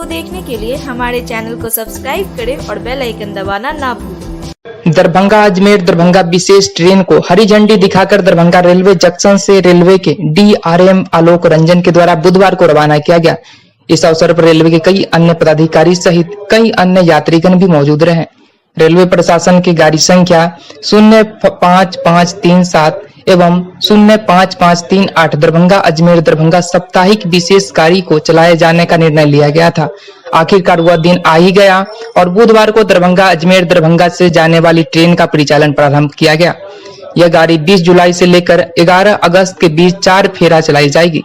देखने के लिए हमारे चैनल को सब्सक्राइब करें और बेल आइकन दबाना ना भूलें। दरभंगा अजमेर दरभंगा विशेष ट्रेन को हरी झंडी दिखाकर दरभंगा रेलवे जंक्शन से रेलवे के DRM आलोक रंजन के द्वारा बुधवार को रवाना किया गया। इस अवसर पर रेलवे के कई अन्य पदाधिकारी सहित कई अन्य यात्रीगण भी मौजूद रहे। रेलवे प्रशासन की गाड़ी संख्या 05537 एवं 05538 दरभंगा अजमेर दरभंगा साप्ताहिक विशेष गाड़ी को चलाए जाने का निर्णय लिया गया था। आखिरकार वह दिन आ ही गया और बुधवार को दरभंगा अजमेर दरभंगा से जाने वाली ट्रेन का परिचालन प्रारंभ किया गया। यह गाड़ी 20 जुलाई से लेकर 11 अगस्त के बीच 4 फेरा चलाई जाएगी।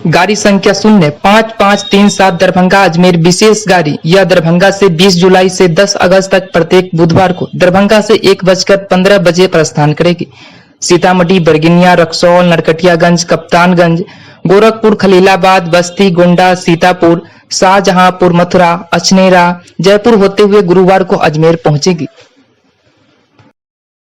गाड़ी संख्या 05537 दरभंगा अजमेर विशेष गाड़ी यह दरभंगा से 20 जुलाई से 10 अगस्त तक प्रत्येक बुधवार को दरभंगा से 1:15 बजे प्रस्थान करेगी। सीतामढ़ी, बरगिनिया, रक्सौल, नरकटियागंज, कप्तानगंज, गोरखपुर, खलीलाबाद, बस्ती, गोंडा, सीतापुर, शाहजहांपुर, मथुरा, अछनेरा, जयपुर होते हुए गुरुवार को अजमेर पहुंचेगी।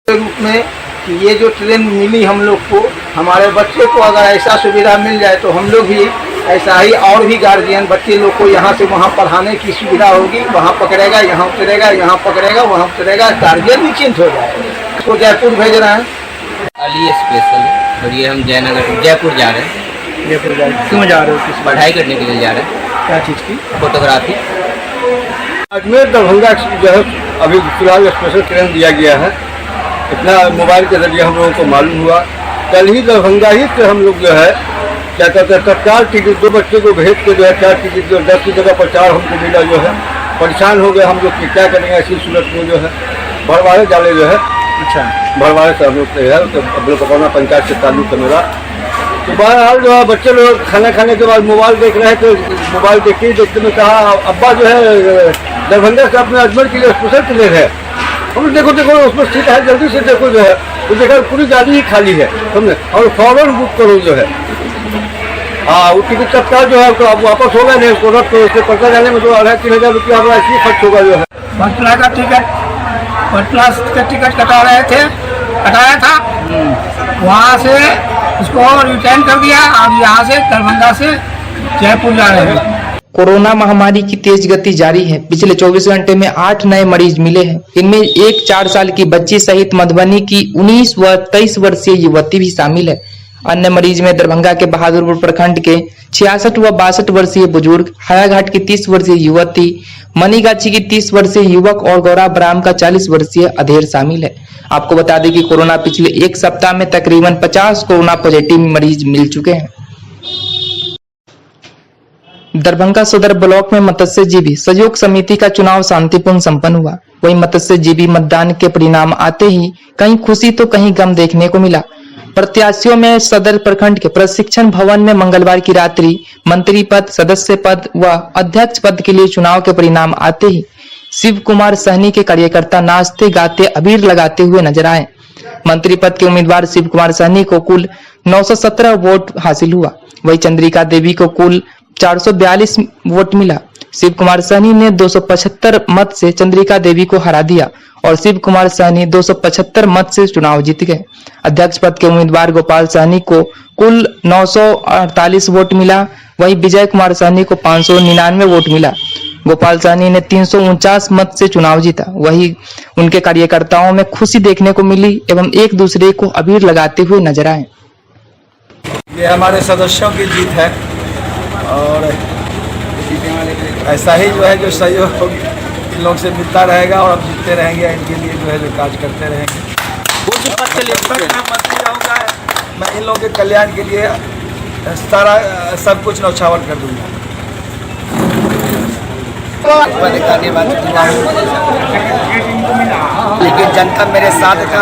रूप में कि ये जो ट्रेन मिली हम लोग को, हमारे बच्चे को अगर ऐसा सुविधा मिल जाए तो हम लोग भी ऐसा ही और भी गार्जियन बच्चे लोग को यहाँ से वहाँ पढ़ाने की सुविधा होगी। वहाँ पकड़ेगा, यहाँ उतरेगा, यहाँ पकड़ेगा, वहाँ उतरेगा, गार्जियन निश्चिंत हो जाएगा। इसको जयपुर भेज रहे हैं अली स्पेशल, और ये हम जयनगर जयपुर जा रहे हैं। जयपुर जा रहे हैं। क्यों जा रहे हो? पढ़ाई करने के लिए जा रहे हैं। क्या चीज़ की? फोटोग्राफी। अजमेर दरभंगा जो है अभी फिलहाल स्पेशल ट्रेन दिया गया है। इतना मोबाइल के जरिए हम लोगों को मालूम हुआ। कल ही दरभंगा ही से हम लोग जो है क्या कहते हैं तत्काल टिकट 2 बच्चे को भेज के जो है 4 टिकट जो 10 की जगह पर 4 हमको मिला। जो है परेशान हो गए हम लोग कि क्या करेंगे ऐसी सूरत में। जो है भरवाड़े डाले जो है भरवाड़े से हम लोग है तो अब लोग अपना पंचायत से ताल्लुक है मेरा। तो बहरहाल जो है बच्चे लोग खाना खाने के बाद मोबाइल देख रहे थे। मोबाइल देखते ही देखते में कहा अब्बा जो है दरभंगा से अपने अजमेर के लिए स्पेशल ट्रेन है। हम देखो उसमें सीट है, जल्दी से देखो जो है तो देखा पूरी गाड़ी ही खाली है समझे, और फौरन बुक करो जो है। हाँ वो टिकट तत्काल जो है तो अब वापस होगा नहीं, उसको रख तो उससे पटना जाने में तो 2,500-3,000 रुपया हमारा ऐसे खर्च होगा। जो है पटना का टिकट कटाया था, वहाँ से उसको रिटर्न कर दिया। अब यहाँ से दरभंगा से जयपुर जा रहे हैं। कोरोना महामारी की तेज गति जारी है। पिछले 24 घंटे में 8 नए मरीज मिले हैं। इनमें एक 4 साल की बच्ची सहित मधुबनी की 19 व 23 वर्षीय युवती भी शामिल है। अन्य मरीज में दरभंगा के बहादुरपुर प्रखंड के 66 व 62 वर्षीय बुजुर्ग, हायाघाट की 30 वर्षीय युवती, मनीगाछी की 30 वर्षीय युवक और गौरा बराम का 40 वर्षीय अधेड़ शामिल है। आपको बता दें कि कोरोना पिछले एक सप्ताह में तकरीबन 50 कोरोना पॉजिटिव मरीज मिल चुके हैं। दरभंगा सदर ब्लॉक में मत्स्यजीवी सहयोग समिति का चुनाव शांतिपूर्ण संपन्न हुआ। वहीं मत्स्यजीवी मतदान के परिणाम आते ही कहीं खुशी तो कहीं गम देखने को मिला। प्रत्याशियों में सदर प्रखंड के प्रशिक्षण भवन में मंगलवार की रात्रि मंत्री पद, सदस्य पद व अध्यक्ष पद के लिए चुनाव के परिणाम आते ही शिव कुमार सहनी के कार्यकर्ता नाचते गाते अबीर लगाते हुए नजर आए। मंत्री पद के उम्मीदवार शिव कुमार सहनी को कुल 917 वोट हासिल हुआ। वही चंद्रिका देवी को कुल 442 वोट मिला। शिव कुमार सहनी ने 275 मत से चंद्रिका देवी को हरा दिया और शिव कुमार सहनी 275 मत से चुनाव जीत गए। अध्यक्ष पद के उम्मीदवार गोपाल सहनी को कुल 948 वोट मिला। वहीं विजय कुमार सहनी को 599 वोट मिला। गोपाल सहनी ने 349 मत से चुनाव जीता। वहीं उनके कार्यकर्ताओं में खुशी देखने को मिली एवं एक दूसरे को अबीर लगाते हुए नजर आए। ये हमारे सदस्यों की जीत है और ऐसा ही जो है जो सहयोग इन लोग से मिलता रहेगा और अब जीतते रहेंगे। इनके लिए जो है जो कार्य करते रहेंगे। मैं मंत्री रहूँगा, मैं इन लोगों के कल्याण के लिए सारा सब कुछ न्यौछावर कर दूँगा। लेकिन जनता मेरे साथ था।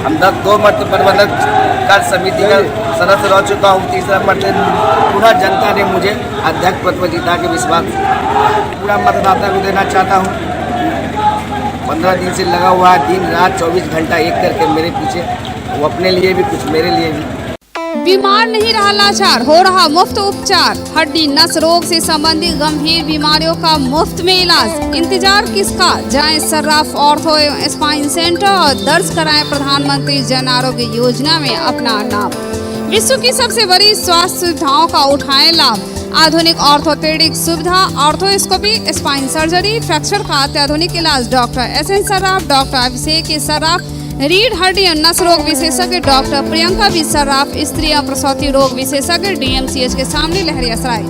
हम 2 मर्तबा प्रबंधक कार्य समिति का सदस्य रह चुका हूँ। तीसरा मर्तबा पूरा जनता ने मुझे अध्यक्ष पद पर जीता के विश्वास पूरा मतदाता को देना चाहता हूँ। 15 दिन से लगा हुआ है, दिन रात 24 घंटा एक करके मेरे पीछे, वो अपने लिए भी कुछ मेरे लिए भी। बीमार नहीं रहा लाचार, हो रहा मुफ्त उपचार। हड्डी नस रोग से संबंधित गंभीर बीमारियों का मुफ्त में इलाज। इंतजार किसका, जाएं सर्राफ ऑर्थो एवं स्पाइन सेंटर और दर्ज कराएं प्रधानमंत्री जन आरोग्य योजना में अपना नाम। विश्व की सबसे बड़ी स्वास्थ्य सुविधाओं का उठाएं लाभ। आधुनिक ऑर्थोपेडिक सुविधा, ऑर्थोस्कोपी, स्पाइन सर्जरी, फ्रैक्चर का अत्याधुनिक इलाज। डॉक्टर SN सर्राफ, डॉक्टर अभिषेक सर्राफ, रीढ़ हड्डी और नस रोग विशेषज्ञ डॉक्टर प्रियंका बी सर्राफ, स्त्री और प्रसूति रोग विशेषज्ञ, DMCH के सामने Laheriasarai.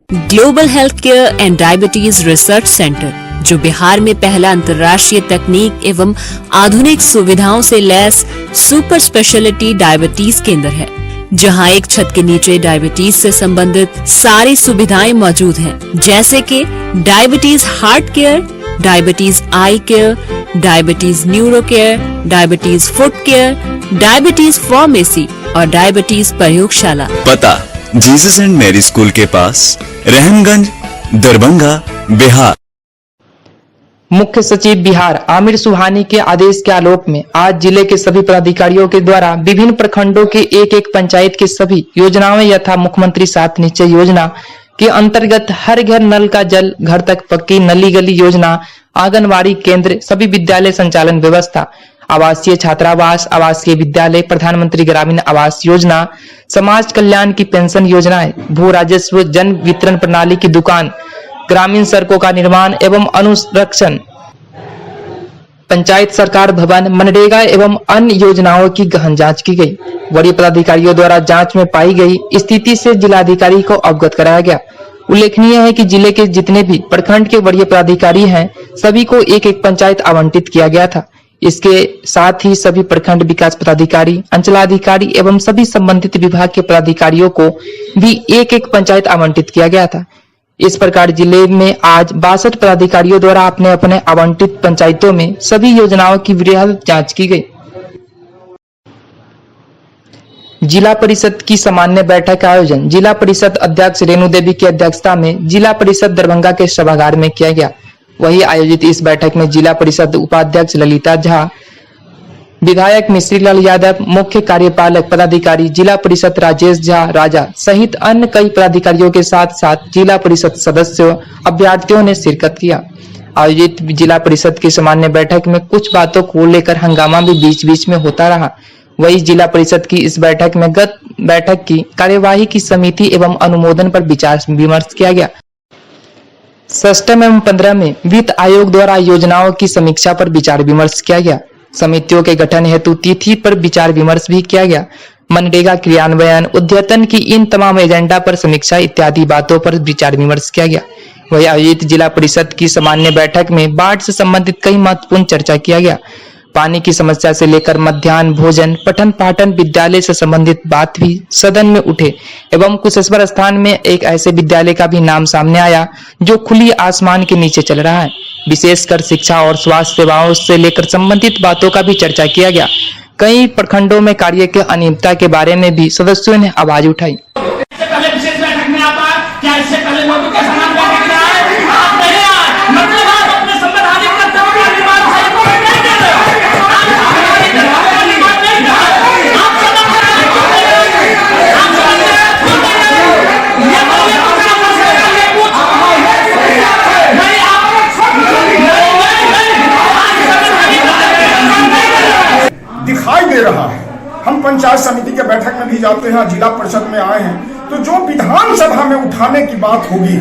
Global health care and diabetes research centre, जो बिहार में पहला अंतर्राष्ट्रीय तकनीक एवं आधुनिक सुविधाओं से लैस सुपर स्पेशलिटी डायबिटीज केंद्र है, जहां एक छत के नीचे डायबिटीज से संबंधित सारी सुविधाएं मौजूद हैं, जैसे कि diabetes heart care, diabetes eye care, diabetes neuro care, diabetes foot care, diabetes pharmacy और डायबिटीज प्रयोगशाला। पता जीसस एंड मैरी स्कूल के पास, रहमगंज, दरभंगा, बिहार। मुख्य सचिव बिहार आमिर सुहानी के आदेश के आलोक में आज जिले के सभी पदाधिकारियों के द्वारा विभिन्न प्रखंडों के एक पंचायत की सभी योजनाओं यथा मुख्यमंत्री 7 निश्चय योजना के अंतर्गत हर घर नल का जल, घर तक पक्की नली गली योजना, आंगनबाड़ी केंद्र, सभी विद्यालय संचालन व्यवस्था, आवासीय छात्रावास, आवासीय विद्यालय, प्रधानमंत्री ग्रामीण आवास योजना, समाज कल्याण की पेंशन योजनाएं, भू राजस्व जन वितरण प्रणाली की दुकान, ग्रामीण सड़कों का निर्माण एवं अनुरक्षण, पंचायत सरकार भवन, मनरेगा एवं अन्य योजनाओं की गहन जांच की गई। वरीय पदाधिकारियों द्वारा जांच में पाई गई स्थिति से जिलाधिकारी को अवगत कराया गया। उल्लेखनीय है कि जिले के जितने भी प्रखंड के वरीय पदाधिकारी हैं, सभी को एक पंचायत आवंटित किया गया था। इसके साथ ही सभी प्रखंड विकास पदाधिकारी, अंचलाधिकारी एवं सभी संबंधित विभाग के पदाधिकारियों को भी एक पंचायत आवंटित किया गया था। इस प्रकार जिले में आज 62 पदाधिकारियों द्वारा अपने अपने आवंटित पंचायतों में सभी योजनाओं की वृहद जांच की गई। जिला परिषद की सामान्य बैठक का आयोजन जिला परिषद अध्यक्ष रेणु देवी की अध्यक्षता में जिला परिषद दरभंगा के सभागार में किया गया। वही आयोजित इस बैठक में जिला परिषद उपाध्यक्ष ललिता झा, विधायक मिश्री लाल यादव, मुख्य कार्यपालक पदाधिकारी जिला परिषद राजेश झा राजा सहित अन्य कई पदाधिकारियों के साथ साथ जिला परिषद सदस्यों, अभ्यर्थियों ने शिरकत किया। आयोजित जिला परिषद की सामान्य बैठक में कुछ बातों को लेकर हंगामा भी बीच बीच में होता रहा। वही जिला परिषद की इस बैठक में गत बैठक की कार्यवाही की समिति एवं अनुमोदन पर विचार विमर्श किया गया। सिस्टम एवं 15 में वित्त आयोग द्वारा योजनाओं की समीक्षा पर विचार विमर्श किया गया। समितियों के गठन हेतु तिथि पर विचार विमर्श भी किया गया। मनरेगा क्रियान्वयन, उद्यतन की इन तमाम एजेंडा पर समीक्षा इत्यादि बातों पर विचार विमर्श किया गया। वही आयोजित जिला परिषद की सामान्य बैठक में बाढ़ से संबंधित कई महत्वपूर्ण चर्चा किया गया। पानी की समस्या से लेकर मध्याह्न भोजन, पठन पाठन, विद्यालय से संबंधित बात भी सदन में उठे एवं कुशेश्वर स्थान में एक ऐसे विद्यालय का भी नाम सामने आया जो खुली आसमान के नीचे चल रहा है। विशेषकर शिक्षा और स्वास्थ्य सेवाओं से लेकर संबंधित बातों का भी चर्चा किया गया। कई प्रखंडों में कार्य के अनियमितता के बारे में भी सदस्यों ने आवाज उठाई। दिखाई दे रहा है। हम पंचायत समिति के बैठक में भी जाते हैं, जिला परिषद में आए हैं, तो जो विधानसभा में उठाने की बात होगी,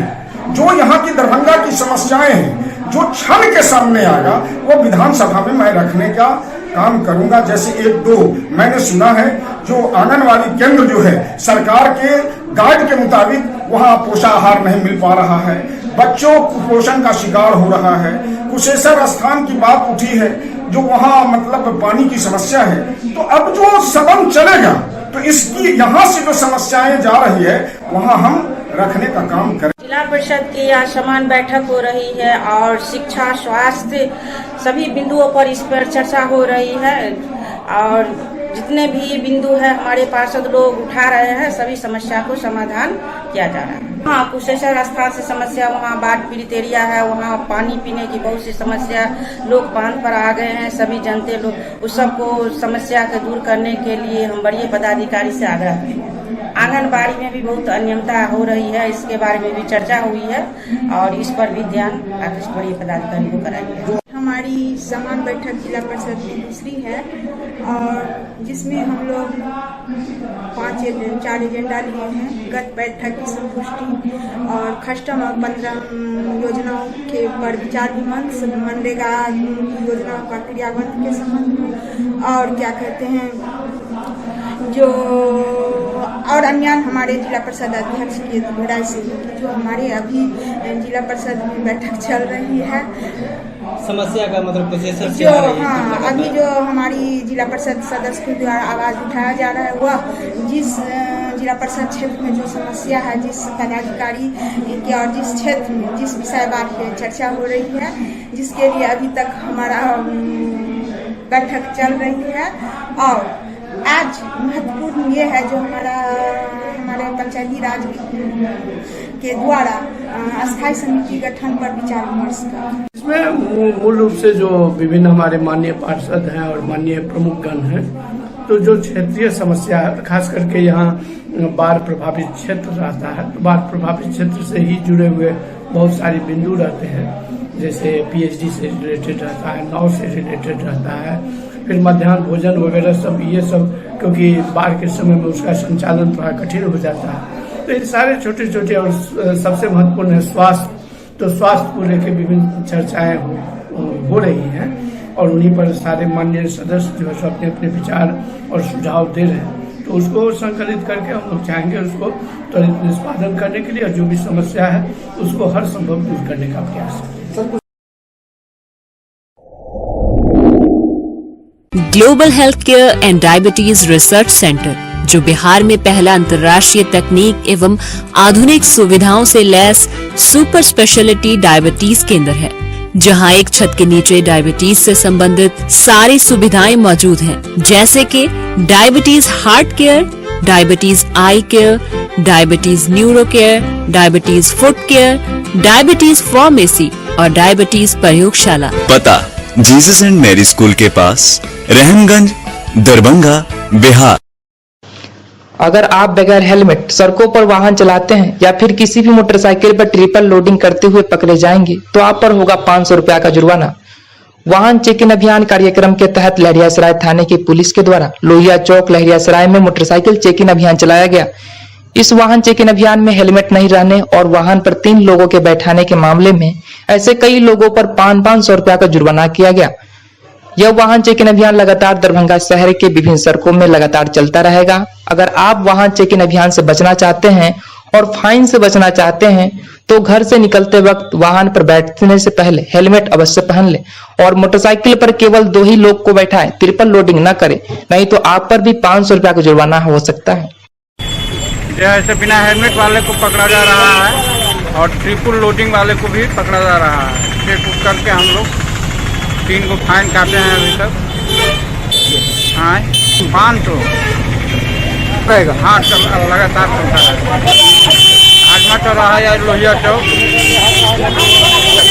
जो यहाँ की दरभंगा की समस्याएं हैं, जो क्षण के सामने आएगा, वो विधानसभा में मैं रखने का काम करूंगा। जैसे 1-2 मैंने सुना है, जो आंगनबाड़ी केंद्र जो है सरकार के गाइड के मुताबिक वहाँ पोषाहार नहीं मिल पा रहा है, बच्चों कुपोषण का शिकार हो रहा है। कुशेश्वर स्थान की बात उठी है, जो वहाँ मतलब पानी की समस्या है, तो अब जो सदन चलेगा तो इसकी यहाँ से जो समस्याएं जा रही है वहाँ हम रखने का काम करें। जिला परिषद की आज समान बैठक हो रही है और शिक्षा, स्वास्थ्य सभी बिंदुओं पर इस पर चर्चा हो रही है और जितने भी बिंदु है हमारे पार्षद लोग उठा रहे हैं, सभी समस्या को समाधान किया जा रहा है। हाँ, कुशेश्वर स्थान से समस्या, वहाँ बाढ़ पीड़ित एरिया है, वहाँ पानी पीने की बहुत सी समस्या, लोग बांध पर आ गए हैं, सभी जनते लोग उस सबको समस्या को दूर करने के लिए हम बड़े पदाधिकारी से आग्रह करेंगे। आंगनबाड़ी में भी बहुत अनियमितता हो रही है, इसके बारे में भी चर्चा हुई है और इस पर भी ध्यान बड़े पदाधिकारी को कराएंगे। हम हमारी समान बैठक जिला परिषद की दूसरी है और जिसमें हम लोग 4 एजेंडा लिए हैं। गत बैठक की संपुष्टि और खष्टम और 15 योजनाओं के पर विचार विमर्श, मनरेगा योजनाओं का क्रियान्वयन के संबंध में और क्या कहते हैं जो और अन्य हमारे जिला परिषद अध्यक्ष की राय से जो हमारे अभी जिला परिषद में बैठक चल रही है, समस्या का मतलब प्रोसेसर जो अभी जो हमारी जिला परिषद सदस्य के द्वारा आवाज उठाया जा रहा है वह जिस जिला परिषद क्षेत्र में जो समस्या है, जिस पदाधिकारी की और जिस क्षेत्र में जिस विषय पर चर्चा हो रही है, जिसके लिए अभी तक हमारा बैठक चल रही है। और आज महत्वपूर्ण ये है जो हमारे पंचायती राज के द्वारा अस्थायी समिति गठन पर विचार विमर्श का। इसमें मूल रूप से जो विभिन्न हमारे माननीय पार्षद हैं और माननीय प्रमुखगण हैं, तो जो क्षेत्रीय समस्या है, खास करके यहाँ बाढ़ प्रभावित क्षेत्र रहता है, तो बाढ़ प्रभावित क्षेत्र से ही जुड़े हुए बहुत सारे बिंदु रहते हैं, जैसे पीएचडी से रिलेटेड रहता है, नाव से रिलेटेड रहता है, फिर मध्याह्न भोजन वगैरह सब, ये सब क्योंकि बाढ़ के समय में उसका संचालन थोड़ा कठिन हो जाता है। तो ये सारे छोटे छोटे और सबसे महत्वपूर्ण है स्वास्थ्य। तो स्वास्थ्य को लेकर विभिन्न चर्चाएं हो रही हैं और उन्हीं पर सारे माननीय सदस्य जो है अपने अपने विचार और सुझाव दे रहे हैं। तो उसको संकलित करके हम लोग चाहेंगे उसको त्वरित निष्पादन करने के लिए और जो भी समस्या है उसको हर संभव दूर करने का प्रयास करें। Global health care and diabetes research centre, जो बिहार में पहला अंतर्राष्ट्रीय तकनीक एवं आधुनिक सुविधाओं से लैस सुपर स्पेशलिटी डायबिटीज केंद्र है, जहां एक छत के नीचे डायबिटीज से संबंधित सारी सुविधाएं मौजूद हैं, जैसे कि diabetes heart care, diabetes eye care, diabetes neuro care, diabetes foot care, diabetes pharmacy और डायबिटीज प्रयोगशाला। पता जीसस एंड मैरी स्कूल के पास, रहमगंज, दरभंगा, बिहार। अगर आप बगैर हेलमेट सड़कों पर वाहन चलाते हैं या फिर किसी भी मोटरसाइकिल पर ट्रिपल लोडिंग करते हुए पकड़े जाएंगे तो आप पर होगा 500 रुपया का जुर्माना। वाहन चेकिंग अभियान कार्यक्रम के तहत लहरियासराय थाने की पुलिस के द्वारा लोहिया चौक लहरियासराय में मोटरसाइकिल चेकिंग अभियान चलाया गया। इस वाहन चेकिंग अभियान में हेलमेट नहीं रहने और वाहन पर 3 लोगों के बैठाने के मामले में ऐसे कई लोगों पर 500 रुपया का जुर्माना किया गया। यह वाहन चेकिंग अभियान लगातार दरभंगा शहर के विभिन्न सड़कों में लगातार चलता रहेगा। अगर आप वाहन चेकिंग अभियान से बचना चाहते हैं और फाइन से बचना चाहते हैं तो घर से निकलते वक्त वाहन पर बैठने से पहले हेलमेट अवश्य पहन लें और मोटरसाइकिल पर केवल 2 ही लोग को बैठाएं, ट्रिपल लोडिंग न करें, नहीं तो आप पर भी 500 रुपया का जुर्माना हो सकता है। जैसे बिना हेलमेट वाले को पकड़ा जा रहा है और ट्रिपल लोडिंग वाले को भी पकड़ा जा रहा है। चेक करके हम लोग 3 को फाइन काटे हैं अभी तक। हाँ 500 रहेगा। हाँ लगातार चलता है। आजमा चल रहा है या लोहिया चौक,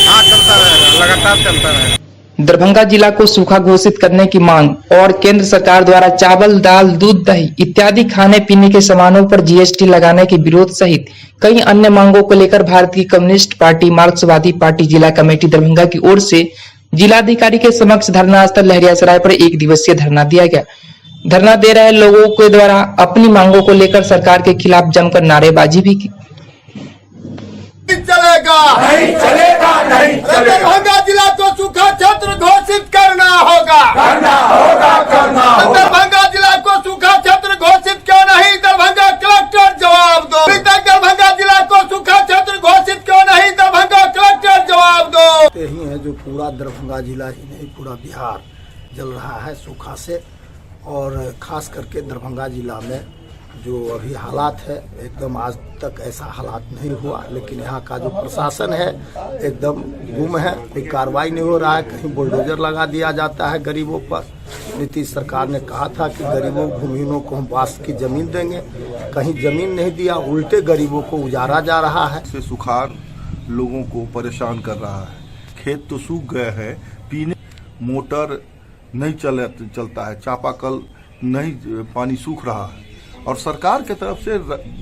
हाँ चलता रहेगा, लगातार चलता रहेगा। दरभंगा जिला को सूखा घोषित करने की मांग और केंद्र सरकार द्वारा चावल, दाल, दूध, दही इत्यादि खाने पीने के सामानों पर जीएसटी लगाने के विरोध सहित कई अन्य मांगों को लेकर भारतीय कम्युनिस्ट पार्टी मार्क्सवादी पार्टी जिला कमेटी दरभंगा की ओर से जिलाधिकारी के समक्ष धरना स्थल लहरियासराय पर 1 दिवसीय धरना दिया गया। धरना दे रहे लोगों के द्वारा अपनी मांगों को लेकर सरकार के खिलाफ जमकर नारेबाजी भी की। चलेगा नहीं चलेगा नहीं चलेगा। दरभंगा जिला को सूखा क्षेत्र घोषित करना होगा दरभंगा जिला को सूखा क्षेत्र घोषित क्यों नहीं? दरभंगा कलेक्टर जवाब दो। अभी तक दरभंगा जिला को सूखा क्षेत्र घोषित क्यों नहीं? दरभंगा कलेक्टर जवाब दो। यही है जो पूरा दरभंगा जिला ही नहीं पूरा बिहार जल रहा है सूखा से, और खास करके दरभंगा जिला में जो अभी हालात है एकदम आज तक ऐसा हालात नहीं हुआ। लेकिन यहाँ का जो प्रशासन है एकदम गुम है, कोई कार्रवाई नहीं हो रहा है। कहीं बुलडोजर लगा दिया जाता है गरीबों पर। नीतीश सरकार ने कहा था कि गरीबों भूमिहीनों को हम बांस की जमीन देंगे, कहीं जमीन नहीं दिया, उल्टे गरीबों को उजाड़ा जा रहा है। सुखाड़ लोगों को परेशान कर रहा है। खेत तो सूख गए हैं, पीने मोटर नहीं चलता है, चापाकल नहीं, पानी सूख रहा है और सरकार के तरफ से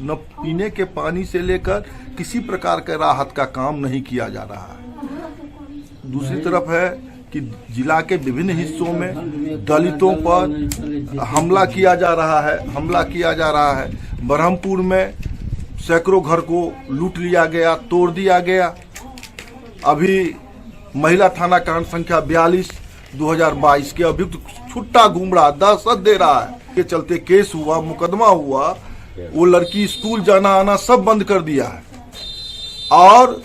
न पीने के पानी से लेकर किसी प्रकार के राहत का काम नहीं किया जा रहा है। दूसरी तरफ है कि जिला के विभिन्न हिस्सों में दलितों पर हमला किया जा रहा है। ब्रह्मपुर में सैकड़ों घर को लूट लिया गया, तोड़ दिया गया। अभी महिला थाना कांड संख्या 42 2022 के अभियुक्त छुट्टा घूम रहा, दहशत दे रहा है। के चलते केस हुआ, मुकदमा हुआ, वो लड़की स्कूल जाना आना सब बंद कर दिया है और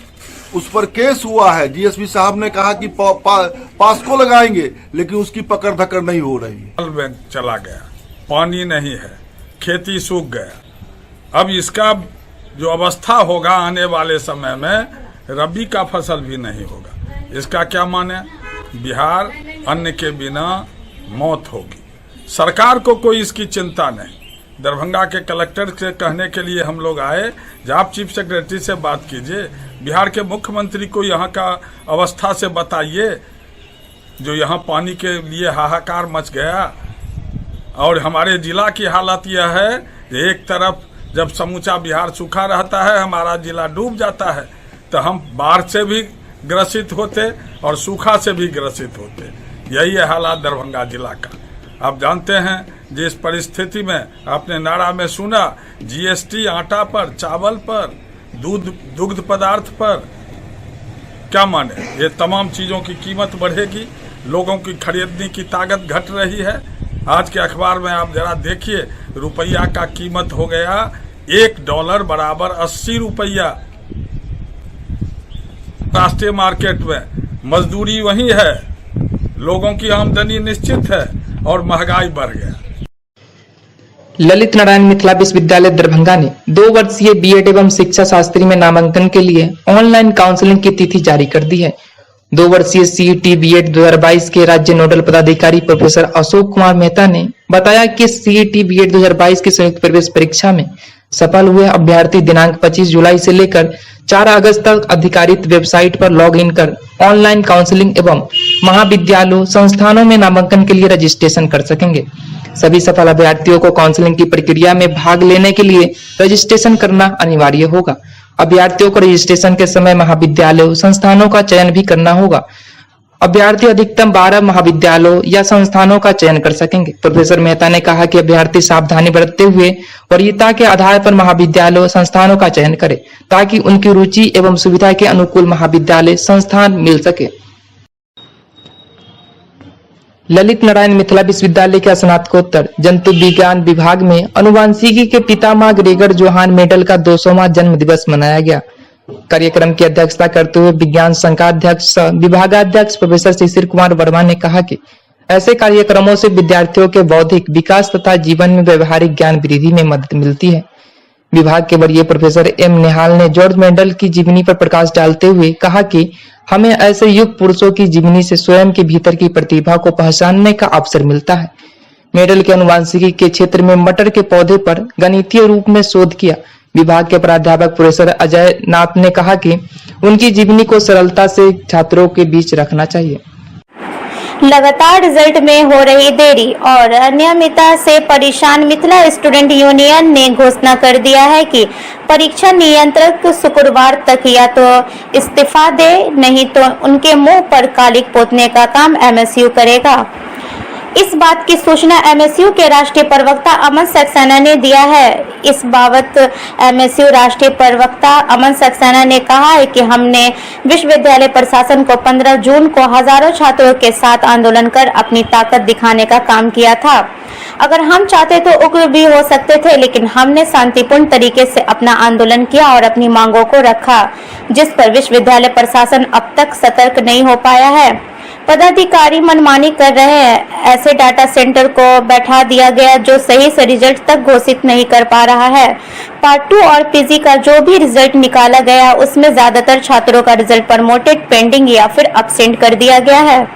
उस पर केस हुआ है। डीएसपी साहब ने कहा कि पास्को लगाएंगे, लेकिन उसकी पकड़ धकड़ नहीं हो रही है। बैंक चला गया, पानी नहीं है, खेती सूख गया। अब इसका जो अवस्था होगा आने वाले समय में, रबी का फसल भी नहीं होगा। इसका क्या माने? बिहार अन्न के बिना मौत होगी। सरकार को कोई इसकी चिंता नहीं। दरभंगा के कलेक्टर से कहने के लिए हम लोग आए, जब आप चीफ सेक्रेटरी से बात कीजिए, बिहार के मुख्यमंत्री को यहाँ का अवस्था से बताइए, जो यहाँ पानी के लिए हाहाकार मच गया। और हमारे जिला की हालत यह है, एक तरफ जब समूचा बिहार सूखा रहता है, हमारा जिला डूब जाता है, तो हम बाढ़ से भी ग्रसित होते और सूखा से भी ग्रसित होते। यही है हालात दरभंगा जिला का। आप जानते हैं जिस परिस्थिति में आपने नारा में सुना, जीएसटी आटा पर, चावल पर, दुग्ध पदार्थ पर, क्या माने? ये तमाम चीजों की कीमत बढ़ेगी, लोगों की खरीदने की ताकत घट रही है। आज के अखबार में आप जरा देखिए, रुपया का कीमत हो गया $1 बराबर 80 रुपया। राष्ट्रीय मार्केट में मजदूरी वही है, लोगों की आमदनी निश्चित है और महंगाई बढ़ गया। ललित नारायण मिथिला विश्वविद्यालय दरभंगा ने 2 वर्षीय बीएड एवं शिक्षा शास्त्री में नामांकन के लिए ऑनलाइन काउंसलिंग की तिथि जारी कर दी है। 2 वर्षीय सीईटी बीएड 2022 के राज्य नोडल पदाधिकारी प्रोफेसर अशोक कुमार मेहता ने बताया कि सीईटी बीएड 2022 की संयुक्त प्रवेश परीक्षा में सफल हुए अभ्यर्थी दिनांक 25 जुलाई से लेकर 4 अगस्त तक अधिकारित वेबसाइट पर लॉग इन कर ऑनलाइन काउंसलिंग एवं महाविद्यालयों संस्थानों में नामांकन के लिए रजिस्ट्रेशन कर सकेंगे। सभी सफल अभ्यर्थियों को काउंसलिंग की प्रक्रिया में भाग लेने के लिए रजिस्ट्रेशन करना अनिवार्य होगा। अभ्यर्थियों को रजिस्ट्रेशन के समय महाविद्यालयों संस्थानों का चयन भी करना होगा। अभ्यर्थी अधिकतम 12 महाविद्यालयों या संस्थानों का चयन कर सकेंगे। प्रोफेसर मेहता ने कहा कि अभ्यर्थी सावधानी बरतते हुए वरीयता के आधार पर महाविद्यालयों संस्थानों का चयन करें, ताकि उनकी रुचि एवं सुविधा के अनुकूल महाविद्यालय संस्थान मिल सके। ललित नारायण मिथिला विश्वविद्यालय के स्नातकोत्तर जंतु विज्ञान विभाग में अनुवांशिकी के पितामह ग्रेगर जोहान मेडल का 200वां जन्म दिवस मनाया गया। कार्यक्रम की अध्यक्षता करते हुए विज्ञान संकाध्यक्ष विभागाध्यक्ष प्रोफेसर शिशिर कुमार वर्मा ने कहा कि ऐसे कार्यक्रमों से विद्यार्थियों के बौद्धिक विकास तथा जीवन में व्यवहारिक ज्ञान वृद्धि में मदद मिलती है। विभाग के वरीय प्रोफेसर एम निहाल ने जॉर्ज मेंडल की जीवनी पर प्रकाश डालते हुए कहा कि हमें ऐसे युग पुरुषों की जीवनी से स्वयं के भीतर की प्रतिभा को पहचानने का अवसर मिलता है। मेंडल के अनुवांशिकी के क्षेत्र में मटर के पौधे पर गणितीय रूप में शोध किया। विभाग के प्राध्यापक प्रोफेसर अजय नाथ ने कहा कि उनकी जीवनी को सरलता से छात्रों के बीच रखना चाहिए। लगातार रिजल्ट में हो रही देरी और अनियमितता से परेशान मिथिला स्टूडेंट यूनियन ने घोषणा कर दिया है कि परीक्षा नियंत्रक शुक्रवार तक या तो इस्तीफा दे, नहीं तो उनके मुंह पर कालिक पोतने का काम एमएसयू करेगा। इस बात की सूचना एमएसयू के राष्ट्रीय प्रवक्ता अमन सक्सेना ने दिया है। इस बाबत एमएसयू राष्ट्रीय प्रवक्ता अमन सक्सेना ने कहा है कि हमने विश्वविद्यालय प्रशासन को 15 जून को हजारों छात्रों के साथ आंदोलन कर अपनी ताकत दिखाने का काम किया था। अगर हम चाहते तो उग्र भी हो सकते थे, लेकिन हमने शांतिपूर्ण तरीके से अपना आंदोलन किया और अपनी मांगों को रखा, जिस पर विश्वविद्यालय प्रशासन अब तक सतर्क नहीं हो पाया है। पदाधिकारी मनमानी कर रहे हैं। ऐसे डाटा सेंटर को बैठा दिया गया जो सही से रिजल्ट तक घोषित नहीं कर पा रहा है। पार्ट 2 और पीजी का जो भी रिजल्ट निकाला गया उसमें ज्यादातर छात्रों का रिजल्ट प्रमोटेड, पेंडिंग या फिर अब्सेंट कर दिया गया है।